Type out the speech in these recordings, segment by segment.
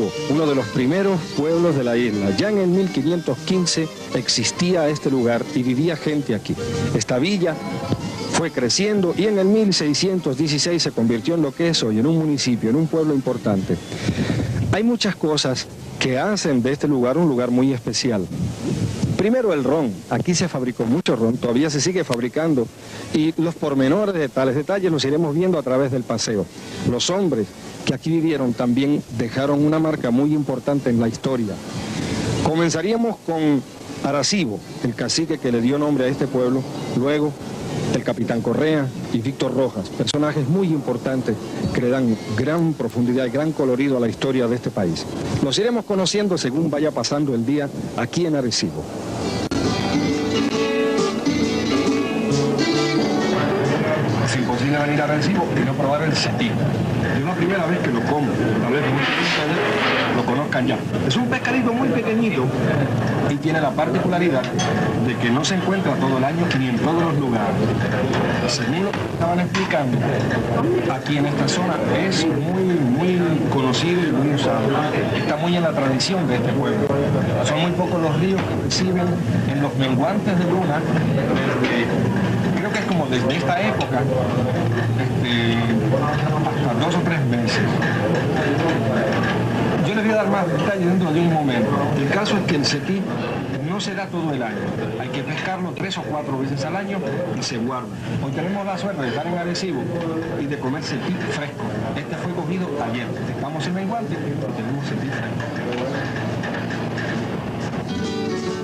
Arecibo, uno de los primeros pueblos de la isla. Ya en el 1515 existía este lugar y vivía gente aquí. Esta villa fue creciendo y en el 1616 se convirtió en lo que es hoy, en un municipio, en un pueblo importante. Hay muchas cosas que hacen de este lugar un lugar muy especial. Primero, el ron. Aquí se fabricó mucho ron, todavía se sigue fabricando, y los pormenores de tales detalles los iremos viendo a través del paseo. Los hombres que aquí vivieron también dejaron una marca muy importante en la historia. Comenzaríamos con Arecibo, el cacique que le dio nombre a este pueblo, luego el capitán Correa y Víctor Rojas, personajes muy importantes que le dan gran profundidad y gran colorido a la historia de este país. Los iremos conociendo según vaya pasando el día aquí en Arecibo. Es imposible venir a Arecibo y no probar el setí. Es la primera vez que lo como, tal vez muchos de ustedes lo conozcan ya. Es un pescadito muy pequeñito y tiene la particularidad de que no se encuentra todo el año ni en todos los lugares. Según lo que estaban explicando, aquí en esta zona es muy conocido y muy usado. Está muy en la tradición de este pueblo. Son muy pocos los ríos que reciben en los menguantes de luna, creo que es como desde esta época, hasta 2 o 3 meses. Yo les voy a dar más detalles dentro de un momento. El caso es que el setí no se da todo el año. Hay que pescarlo 3 o 4 veces al año y se guarda. Hoy tenemos la suerte de estar en Arecibo y de comer setí fresco. Este fue cogido ayer. Estamos en menguante y tenemos setí fresco.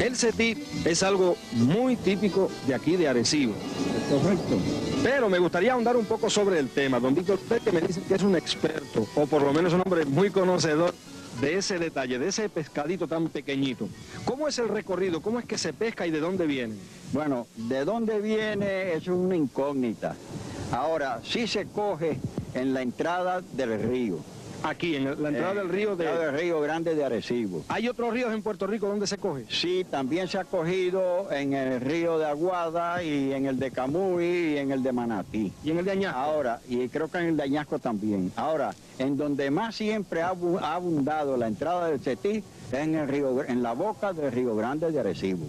El setí es algo muy típico de aquí de Arecibo. Correcto. Pero me gustaría ahondar un poco sobre el tema. Don Víctor, usted que me dice que es un experto, o por lo menos un hombre muy conocedor de ese detalle, de ese pescadito tan pequeñito. ¿Cómo es el recorrido? ¿Cómo es que se pesca y de dónde viene? Bueno, de dónde viene es una incógnita. Ahora, sí se coge en la entrada del río. Aquí, en la entrada del río del Río Grande de Arecibo. ¿Hay otros ríos en Puerto Rico donde se coge? Sí, también se ha cogido en el río de Aguada y en el de Camuy y en el de Manatí. ¿Y en el de Añasco? Ahora, y creo que en el de Añasco también. Ahora, en donde más siempre ha abundado la entrada del setí es en la boca del Río Grande de Arecibo.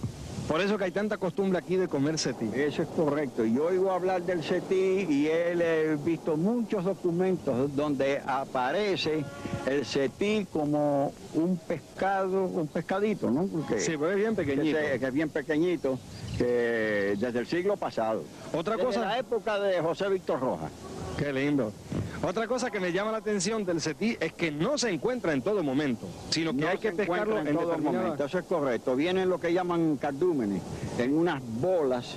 Por eso que hay tanta costumbre aquí de comer setí. Eso es correcto. Yo oigo hablar del setí y he visto muchos documentos donde aparece el setí como un pescado, un pescadito, ¿no? Porque sí, pero es bien pequeñito. Que es bien pequeñito, que desde el siglo pasado. Otra cosa... Desde la época de José Víctor Rojas. Qué lindo. Otra cosa que me llama la atención del setí es que no se encuentra en todo momento, sino que hay que pescarlo en todo momento. Eso es correcto. Vienen lo que llaman cardúmenes, en unas bolas,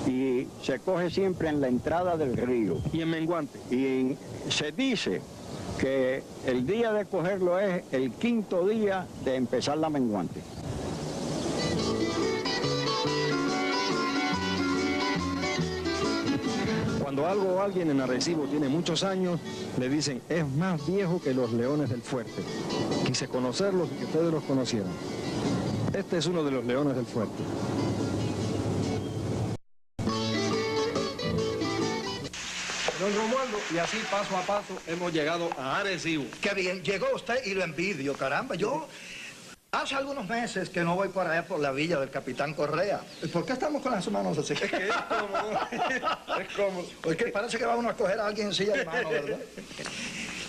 y se coge siempre en la entrada del río. ¿Y en menguante? Y se dice que el día de cogerlo es el 5.º día de empezar la menguante. Cuando algo o alguien en Arecibo tiene muchos años, le dicen, es más viejo que los leones del fuerte. Quise conocerlos y que ustedes los conocieran. Este es uno de los leones del fuerte. Don Romualdo, y así paso a paso hemos llegado a Arecibo. Qué bien, llegó usted y lo envidio, caramba. Yo hace algunos meses que no voy por allá por la villa del Capitán Correa. ¿Por qué estamos con las manos así? Es que es cómodo, es cómodo. Porque parece que va uno a coger a alguien en silla de mano, ¿verdad?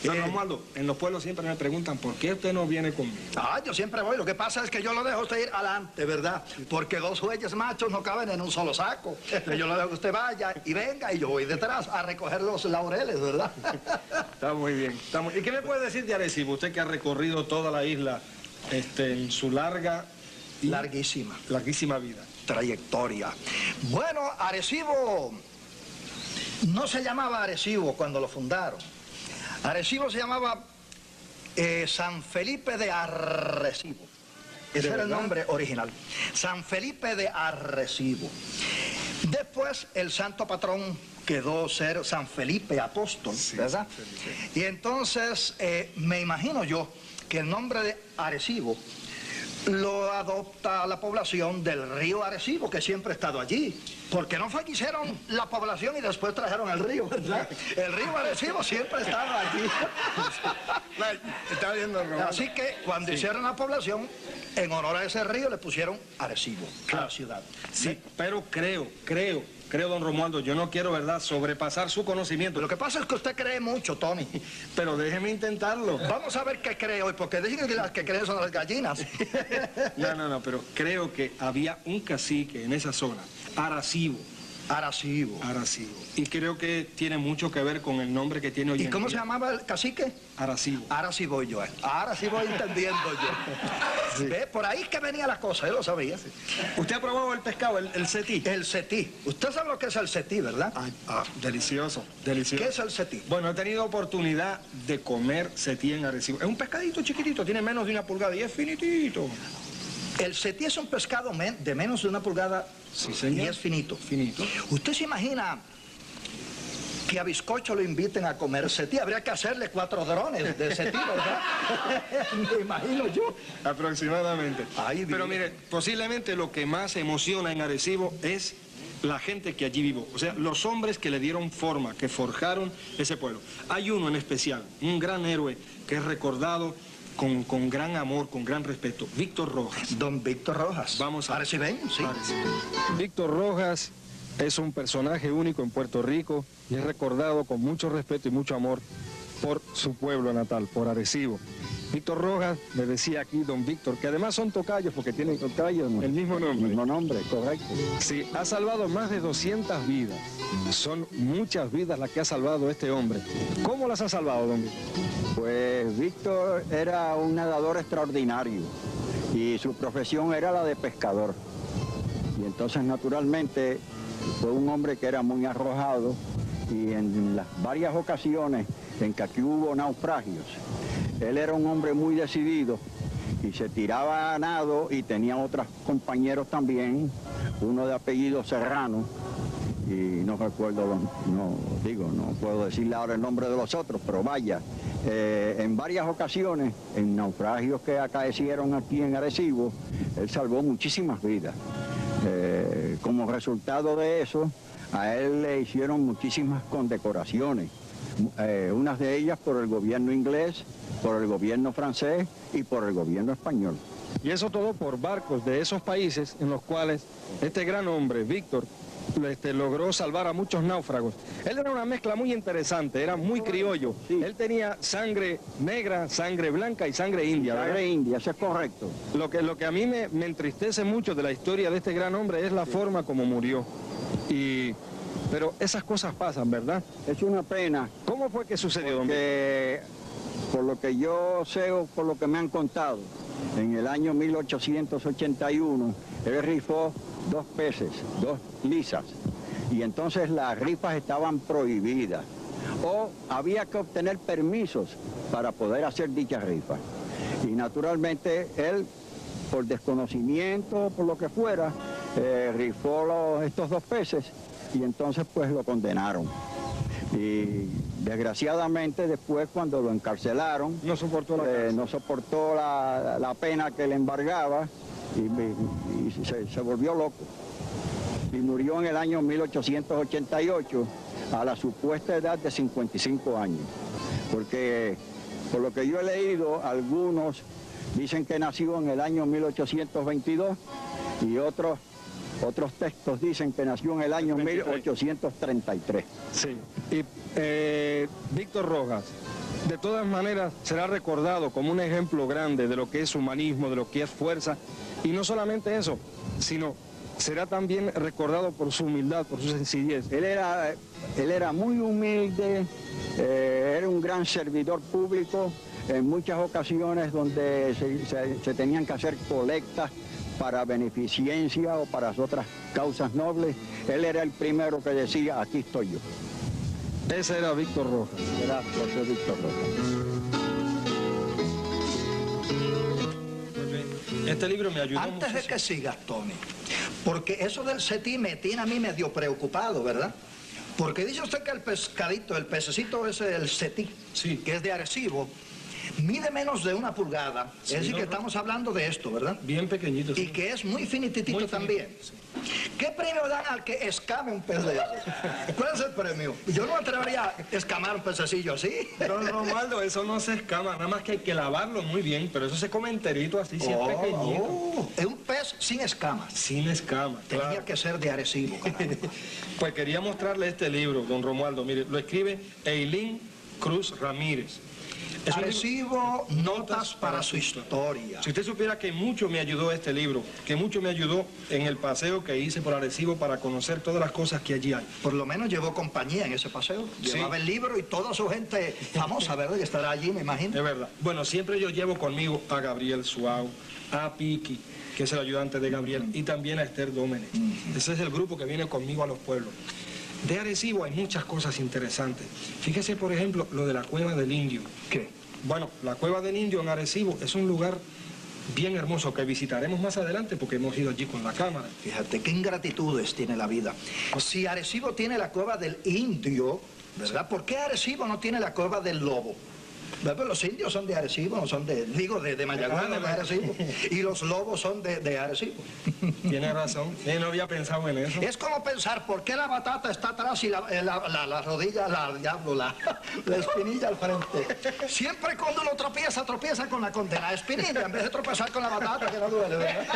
Don Romualdo, en los pueblos siempre me preguntan, ¿por qué usted no viene conmigo? Ah, yo siempre voy. Lo que pasa es que yo lo dejo a usted ir adelante, ¿verdad? Porque 2 bueyes machos no caben en un solo saco. Yo lo dejo que usted vaya y venga y yo voy detrás a recoger los laureles, ¿verdad? Está muy bien. ¿Y qué me puede decir de Arecibo? Usted que ha recorrido toda la isla en su larguísima vida. Trayectoria. Bueno, Arecibo no se llamaba Arecibo cuando lo fundaron. Arecibo se llamaba San Felipe de Arrecibo. Ese era el nombre original. San Felipe de Arrecibo. Después el santo patrón quedó ser San Felipe Apóstol, ¿verdad? Sí. Y entonces me imagino yo que el nombre de Arecibo lo adopta la población del río Arecibo, que siempre ha estado allí. Porque no fue que hicieron la población y después trajeron el río, ¿verdad? El río Arecibo siempre ha estado allí. Está viendo, Román. Así que cuando hicieron la población, en honor a ese río le pusieron Arecibo, a la ciudad. Sí, pero creo, don Romualdo, yo no quiero, ¿verdad?, sobrepasar su conocimiento. Lo que pasa es que usted cree mucho, Tony. Pero déjeme intentarlo. Vamos a ver qué cree hoy, porque dicen que las que creen son las gallinas. No, pero creo que había un cacique en esa zona, Arecibo. Arecibo. Y creo que tiene mucho que ver con el nombre que tiene hoy en ¿Y cómo día. se llamaba el cacique? Arecibo. Ahora sí voy yo. Ahora sí voy entendiendo yo. Sí. ¿Ve? Por ahí que venía la cosa, yo lo sabía. ¿Usted ha probado el pescado, el setí? El setí. Usted sabe lo que es el setí, ¿verdad? Delicioso, delicioso. ¿Qué es el setí? Bueno, he tenido oportunidad de comer setí en Arecibo. Es un pescadito chiquitito, tiene menos de 1 pulgada y es finitito. El setí es un pescado de menos de 1 pulgada. Sí, señor. Y es finito. Finito. ¿Usted se imagina que a Bizcocho lo inviten a comer setí? Habría que hacerle 4 drones de setí, ¿verdad? Me imagino yo. Aproximadamente. Ay, pero bien. mire, posiblemente lo que más emociona en Arecibo es la gente que allí vivió. O sea, los hombres que le dieron forma, que forjaron ese pueblo. Hay uno en especial, un gran héroe que es recordado con gran amor, con gran respeto. Víctor Rojas. Don Víctor Rojas. Vamos a... Arecibeño, sí. Víctor Rojas es un personaje único en Puerto Rico y es recordado con mucho respeto y mucho amor por su pueblo natal, por Arecibo. Víctor Rojas, le decía aquí don Víctor, que además son tocayos porque tienen Tocayos, ¿no? el mismo nombre. Mismo nombre, correcto. Sí, ha salvado más de 200 vidas. Son muchas vidas las que ha salvado este hombre. ¿Cómo las ha salvado, don Víctor? Pues Víctor era un nadador extraordinario y su profesión era la de pescador. Y entonces naturalmente fue un hombre que era muy arrojado y en las varias ocasiones en que aquí hubo naufragios, él era un hombre muy decidido y se tiraba a nado y tenía otros compañeros también, uno de apellido Serrano, y no recuerdo, no puedo decirle ahora el nombre de los otros, pero vaya, en varias ocasiones, en naufragios que acaecieron aquí en Arecibo, él salvó muchísimas vidas. Como resultado de eso, a él le hicieron muchísimas condecoraciones, unas de ellas por el gobierno inglés, por el gobierno francés y por el gobierno español. Y eso todo por barcos de esos países en los cuales este gran hombre, Víctor, logró salvar a muchos náufragos. Él era una mezcla muy interesante, era muy criollo. Sí. Él tenía sangre negra, sangre blanca y sangre india, ¿verdad? Sangre india, eso es correcto. Lo que a mí me entristece mucho de la historia de este gran hombre es la forma como murió. Pero esas cosas pasan, ¿verdad? Es una pena. ¿Cómo fue que sucedió, don Víctor? Que por lo que yo sé o por lo que me han contado, en el año 1881, él rifó 2 peces, 2 lisas, y entonces las rifas estaban prohibidas, o había que obtener permisos para poder hacer dichas rifas. Y naturalmente él, por desconocimiento, por lo que fuera, rifó estos 2 peces, y entonces pues lo condenaron. Y desgraciadamente después cuando lo encarcelaron, No soportó la cárcel. no soportó la pena que le embargaba y se volvió loco. Y murió en el año 1888 a la supuesta edad de 55 años. Porque por lo que yo he leído, algunos dicen que nació en el año 1822 y otros textos dicen que nació en el año 1833. Sí. Y Víctor Rojas, de todas maneras, será recordado como un ejemplo grande de lo que es humanismo, de lo que es fuerza. Y no solamente eso, sino será también recordado por su humildad, por su sencillez. Él era muy humilde, era un gran servidor público, en muchas ocasiones donde se tenían que hacer colectas para beneficencia o para otras causas nobles, él era el primero que decía, aquí estoy yo. Ese era Víctor Rojas. Era José Víctor Rojas. Este libro me ayudó Antes de muchísimo. que sigas, Tony, porque eso del setí me tiene a mí medio preocupado, ¿verdad? Porque dice usted que el pescadito, el pececito ese, el setí, Sí. que es de Arecibo, Mide menos de 1 pulgada, Sí, es decir, ¿no? que estamos hablando de esto, ¿verdad? Bien pequeñito. Y Sí. que es muy finititito Muy también. finito, ¿Qué premio dan al que escame un pez de esos? ¿Cuál es el premio? Yo no me atrevería a escamar un pececillo así. Don Romualdo, eso no se escama, nada más que hay que lavarlo muy bien, pero eso se come enterito así, si es pequeñito. Es un pez sin escamas. Sin escama, Tenía claro. que ser de Arecibo, caramba. Pues quería mostrarle este libro, don Romualdo. Mire, lo escribe Eileen Cruz Ramírez. Es un libro- Arecibo, notas para su historia. Si usted supiera que mucho me ayudó este libro, que mucho me ayudó en el paseo que hice por Arecibo para conocer todas las cosas que allí hay. Por lo menos llevó compañía en ese paseo. Sí. Llevaba el libro y toda su gente famosa, ¿verdad? Que estará allí, me imagino. Es verdad. Bueno, siempre yo llevo conmigo a Gabriel Suau, a Piki, que es el ayudante de Gabriel, y también a Esther Dómenes. Ese es el grupo que viene conmigo a los pueblos. De Arecibo hay muchas cosas interesantes. Fíjese, por ejemplo, lo de la Cueva del Indio. ¿Qué? Bueno, la Cueva del Indio en Arecibo es un lugar bien hermoso que visitaremos más adelante porque hemos ido allí con la cámara. Fíjate qué ingratitudes tiene la vida. Si Arecibo tiene la cueva del indio, ¿verdad? ¿Por qué Arecibo no tiene la cueva del lobo? ¿Verdad? Los indios son de Arecibo, no son de Mayagüez, no de Arecibo. Y los lobos son de Arecibo. Tiene razón. No había pensado en eso. Es como pensar, ¿por qué la batata está atrás y la rodilla, la espinilla al frente? Siempre cuando uno tropieza con la condena espinilla, en vez de tropezar con la batata, que no duele, ¿verdad?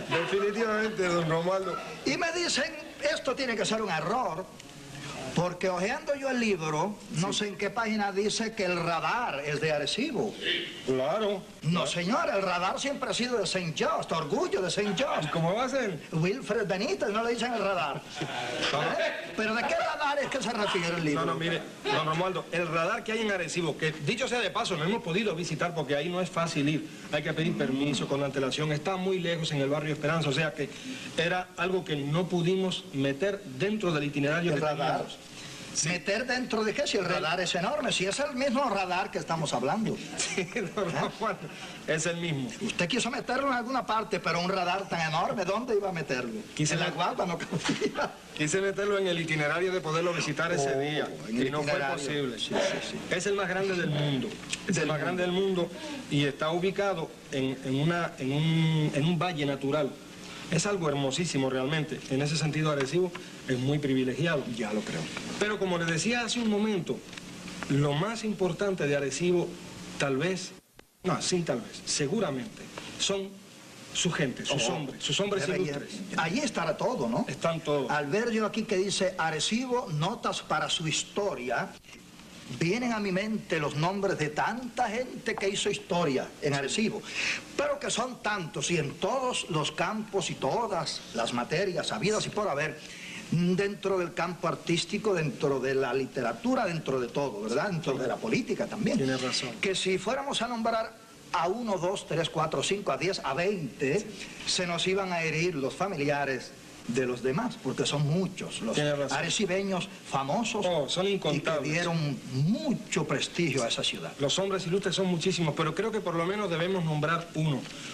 Definitivamente, don Romualdo. Y me dicen, esto tiene que ser un error, porque hojeando yo el libro, no sé en qué página dice que el radar es de Arecibo. Claro. No, señor, el radar siempre ha sido de St. Just, orgullo de St. Just. ¿Cómo va a ser? Wilfred Benítez, no le dicen el radar. ¿Pero de qué radar es que se refiere el libro? No, mire, don Romualdo, el radar que hay en Arecibo, que dicho sea de paso, no hemos podido visitar porque ahí no es fácil ir. Hay que pedir permiso con antelación. Está muy lejos en el barrio Esperanza, o sea que era algo que no pudimos meter dentro del itinerario ¿El que radar? teníamos. ¿Meter dentro de qué? Si el radar es enorme, si es el mismo radar que estamos hablando. Sí, don Romualdo, es el mismo. Usted quiso meterlo en alguna parte, pero un radar tan enorme, ¿dónde iba a meterlo? Quise En la met- guagua no cabía. Quise meterlo en el itinerario de poderlo visitar ese día en el y no fue itinerario. posible. Sí. Es el más grande del mundo. Es el más grande del mundo y está ubicado en un valle natural. Es algo hermosísimo realmente. En ese sentido, Arecibo es muy privilegiado. Ya lo creo. Pero como le decía hace un momento, lo más importante de Arecibo, tal vez, seguramente, son su gente, sus hombres ilustres. Allí estará todo, ¿no? Están todos. Al ver yo aquí que dice Arecibo, notas para su historia, vienen a mi mente los nombres de tanta gente que hizo historia en Arecibo, pero que son tantos y en todos los campos y todas las materias habidas y por haber, dentro del campo artístico, dentro de la literatura, dentro de todo, ¿verdad? Dentro de la política también. Tiene razón. Que si fuéramos a nombrar a 1, 2, 3, 4, 5, a 10, a 20, se nos iban a herir los familiares de los demás, porque son muchos los Tiene razón. arecibeños famosos Son incontables. y que dieron mucho prestigio a esa ciudad. Los hombres ilustres son muchísimos, pero creo que por lo menos debemos nombrar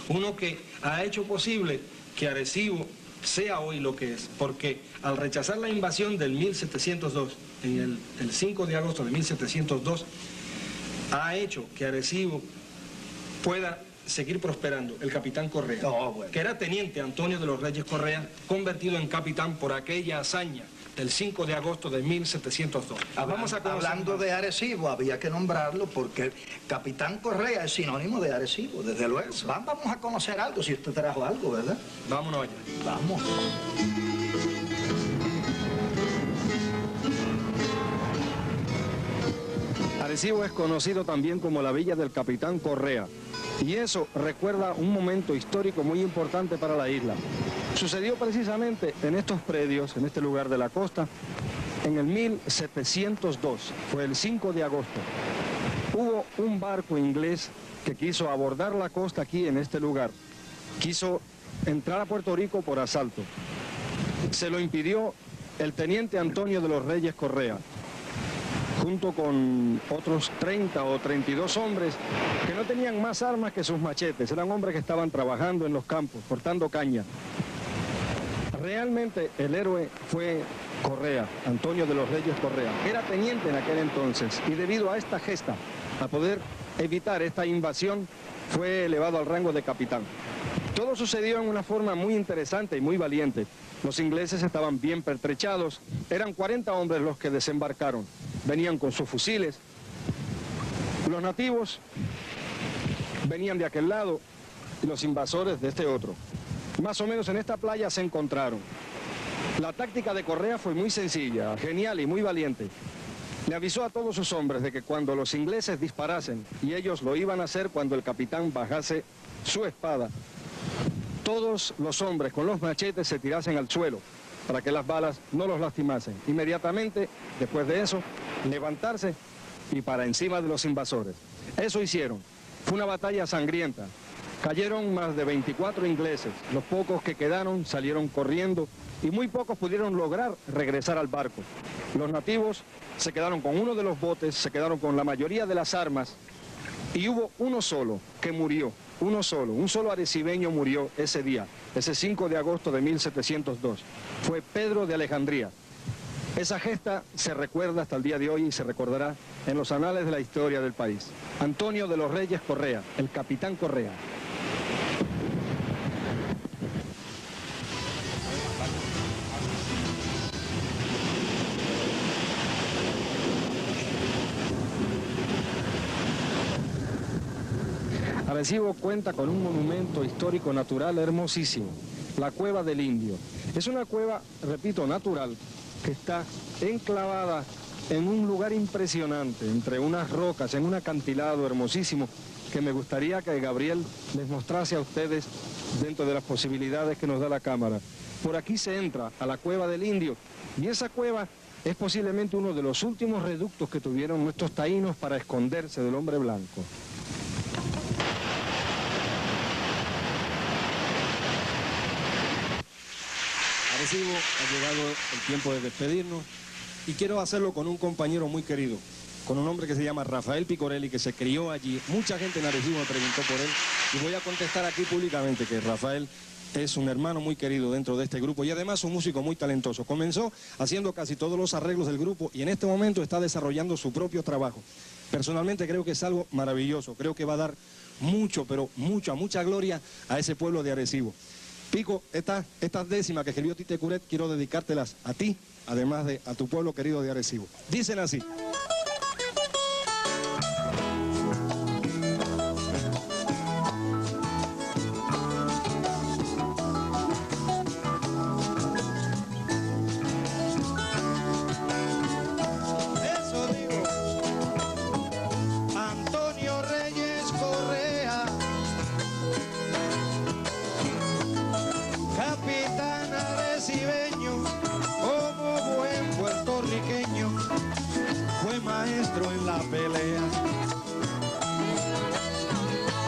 uno que ha hecho posible que Arecibo sea hoy lo que es, porque al rechazar la invasión del 1702, el 5 de agosto de 1702, ha hecho que Arecibo pueda seguir prosperando, el capitán Correa, que era teniente Antonio de los Reyes Correa, convertido en capitán por aquella hazaña del 5 de agosto de 1702. Hablando de Arecibo, había que nombrarlo porque Capitán Correa es sinónimo de Arecibo, desde luego. Vamos a conocer algo, si usted trajo algo, ¿verdad? Vámonos allá. Vamos. Arecibo es conocido también como la Villa del Capitán Correa, y eso recuerda un momento histórico muy importante para la isla. Sucedió precisamente en estos predios, en este lugar de la costa, en el 1702, fue el 5 de agosto. Hubo un barco inglés que quiso abordar la costa aquí en este lugar, quiso entrar a Puerto Rico por asalto. Se lo impidió el teniente Antonio de los Reyes Correa, junto con otros 30 o 32 hombres que no tenían más armas que sus machetes. Eran hombres que estaban trabajando en los campos, cortando caña. Realmente el héroe fue Correa, Antonio de los Reyes Correa, que era teniente en aquel entonces, y debido a esta gesta, a poder evitar esta invasión, fue elevado al rango de capitán. Todo sucedió en una forma muy interesante y muy valiente. Los ingleses estaban bien pertrechados, eran 40 hombres los que desembarcaron, venían con sus fusiles. Los nativos venían de aquel lado y los invasores de este otro. Más o menos en esta playa se encontraron. La táctica de Correa fue muy sencilla, genial y muy valiente. Le avisó a todos sus hombres de que cuando los ingleses disparasen, y ellos lo iban a hacer cuando el capitán bajase su espada, todos los hombres con los machetes se tirasen al suelo para que las balas no los lastimasen. Inmediatamente, después de eso, levantarse y para encima de los invasores. Eso hicieron. Fue una batalla sangrienta. Cayeron más de 24 ingleses. Los pocos que quedaron salieron corriendo y muy pocos pudieron lograr regresar al barco. Los nativos se quedaron con uno de los botes, se quedaron con la mayoría de las armas y hubo uno solo que murió, un solo arecibeño murió ese día, ese 5 de agosto de 1702. Fue Pedro de Alejandría. Esa gesta se recuerda hasta el día de hoy y se recordará en los anales de la historia del país. Antonio de los Reyes Correa, el capitán Correa. Arecibo cuenta con un monumento histórico natural hermosísimo, la Cueva del Indio. Es una cueva, repito, natural, que está enclavada en un lugar impresionante, entre unas rocas, en un acantilado hermosísimo, que me gustaría que Gabriel les mostrase a ustedes dentro de las posibilidades que nos da la cámara. Por aquí se entra a la Cueva del Indio, y esa cueva es posiblemente uno de los últimos reductos que tuvieron nuestros taínos para esconderse del hombre blanco. Arecibo, ha llegado el tiempo de despedirnos y quiero hacerlo con un compañero muy querido, con un hombre que se llama Rafael Picorelli, que se crió allí. Mucha gente en Arecibo me preguntó por él y voy a contestar aquí públicamente que Rafael es un hermano muy querido dentro de este grupo y además un músico muy talentoso. Comenzó haciendo casi todos los arreglos del grupo y en este momento está desarrollando su propio trabajo. Personalmente creo que es algo maravilloso, creo que va a dar mucho, pero mucha gloria a ese pueblo de Arecibo. Pico, estas décimas que escribió Tite Curet, quiero dedicártelas a ti, además de a tu pueblo querido de Arecibo. Dicen así. Eso digo, Antonio Reyes Correa, capitán arecibeño, como buen puertorriqueño, fue maestro en la pelea.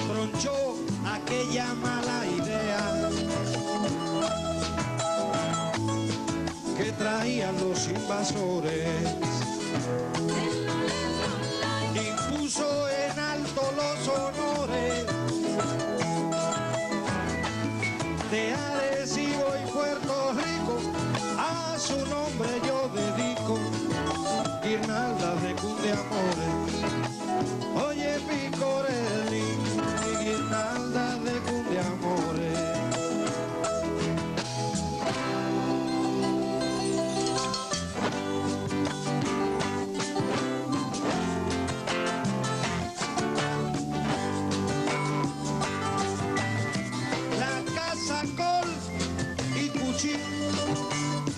Tronchó aquella mala idea que traían los invasores. Impuso en alto los honores de Arecibo y Puerto Rico, a su nombre yo dedico guirnaldas de cundeamores. Oye Picorelli, mi guirnalda de cundeamores.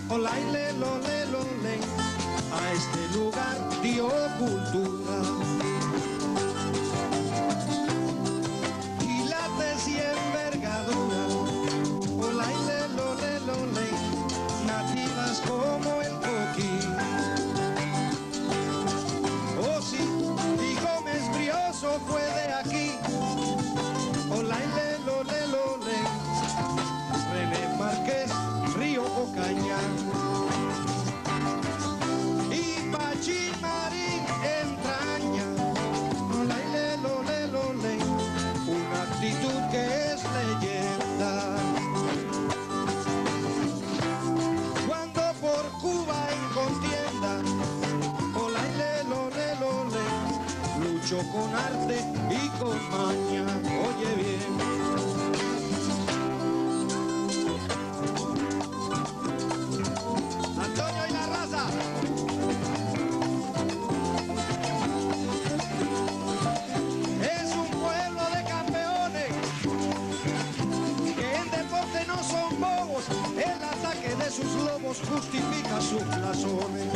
Olaile, lole, lole, a este lugar dio cultura. Quilates y envergadura, olaile, lole, lole, nativas como el coquí. Oh sí, y Gómez Brioso fue de aquí. Olaile, lole, lole, René Márquez, Río Ocaña y Pachín Marín entraña, lole, lole, lole, una actitud que es leyenda. Cuando por Cuba hecho con arte y con maña. Oye bien. Antonio y la raza. Es un pueblo de campeones que en deporte no son bobos. El ataque de sus lobos justifica sus blasones.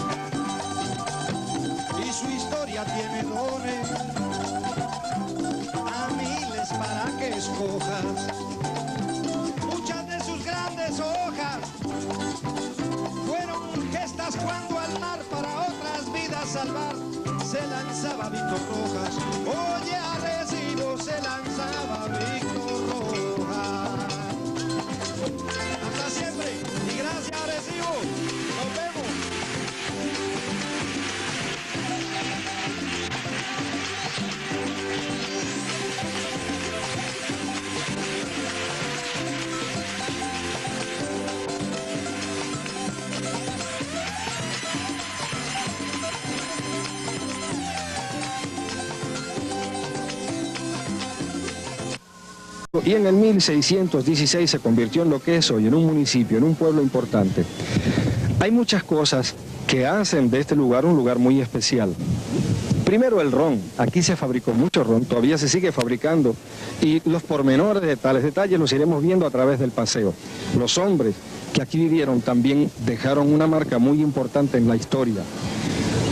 Y su historia tiene dones a miles para que escojas. Muchas de sus grandes hojas fueron gestas cuando al mar para otras vidas salvar se lanzaba Víctor Rojas. Oye, Arecibo se lanzaba Víctor Rojas. Hasta siempre y gracias, Arecibo. Nos vemos. Y en el 1616 se convirtió en lo que es hoy, en un municipio, en un pueblo importante. Hay muchas cosas que hacen de este lugar un lugar muy especial. Primero, el ron. Aquí se fabricó mucho ron, todavía se sigue fabricando. Y los pormenores de tales detalles los iremos viendo a través del paseo. Los hombres que aquí vivieron también dejaron una marca muy importante en la historia.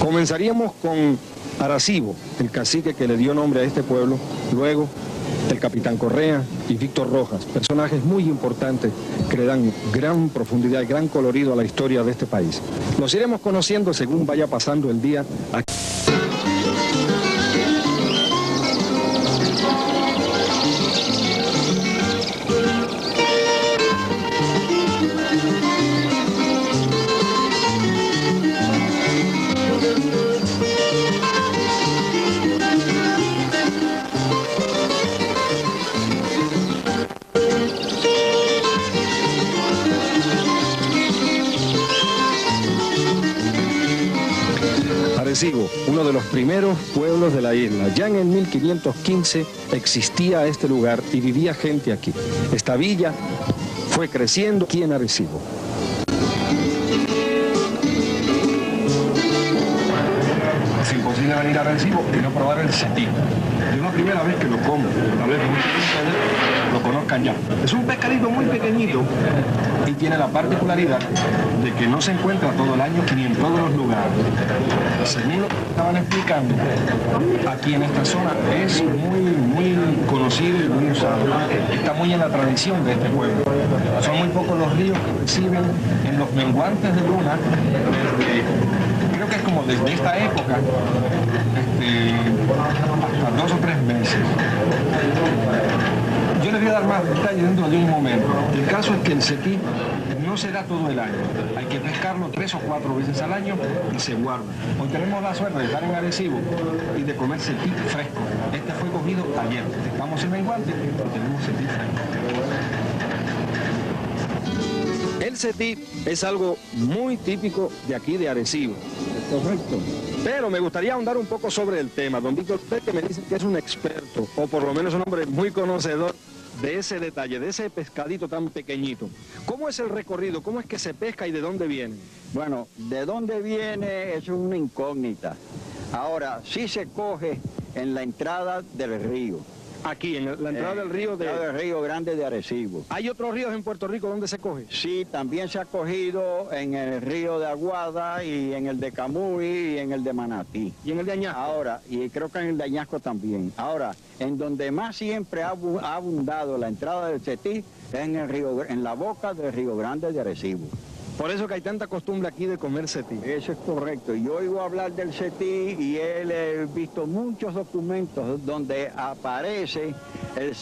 Comenzaríamos con Arecibo, el cacique que le dio nombre a este pueblo, luego el capitán Correa y Víctor Rojas, personajes muy importantes que le dan gran profundidad y gran colorido a la historia de este país. Los iremos conociendo según vaya pasando el día aquí. Arecibo, uno de los primeros pueblos de la isla. Ya en el 1515 existía este lugar y vivía gente aquí. Esta villa fue creciendo aquí en Arecibo. Es imposible venir a Arecibo y no probar el setí. Es la primera vez que lo como, tal vez muchos de ustedes lo conozcan ya. Es un pescadito muy pequeñito y tiene la particularidad de que no se encuentra todo el año ni en todos los lugares. Según lo que estaban explicando, aquí en esta zona es muy conocido y muy usado. Está muy en la tradición de este pueblo. Son muy pocos los ríos que reciben en los menguantes de luna, creo que es como desde esta época, hasta 2 o 3 meses. Yo les voy a dar más detalles dentro de un momento. El caso es que el setí no se da todo el año. Hay que pescarlo 3 o 4 veces al año y se guarda. Hoy tenemos la suerte de estar en Arecibo y de comer setí fresco. Este fue cogido ayer. Estamos en menguante y tenemos setí fresco. El setí es algo muy típico de aquí de Arecibo. Correcto. Pero me gustaría ahondar un poco sobre el tema. Don Víctor, usted que me dice que es un experto, o por lo menos un hombre muy conocedor de ese detalle, de ese pescadito tan pequeñito. ¿Cómo es el recorrido? ¿Cómo es que se pesca y de dónde viene? Bueno, de dónde viene es una incógnita. Ahora, sí se coge en la entrada del río. Aquí, en la entrada del río de... del Río Grande de Arecibo. ¿Hay otros ríos en Puerto Rico donde se coge? Sí, también se ha cogido en el río de Aguada y en el de Camuy y en el de Manatí. ¿Y en el de Añasco? Ahora, y creo que en el de Añasco también. Ahora, en donde más siempre ha abundado la entrada del setí es en la boca del Río Grande de Arecibo. Por eso que hay tanta costumbre aquí de comer setí. Eso es correcto. Yo oigo hablar del setí y he visto muchos documentos donde aparece el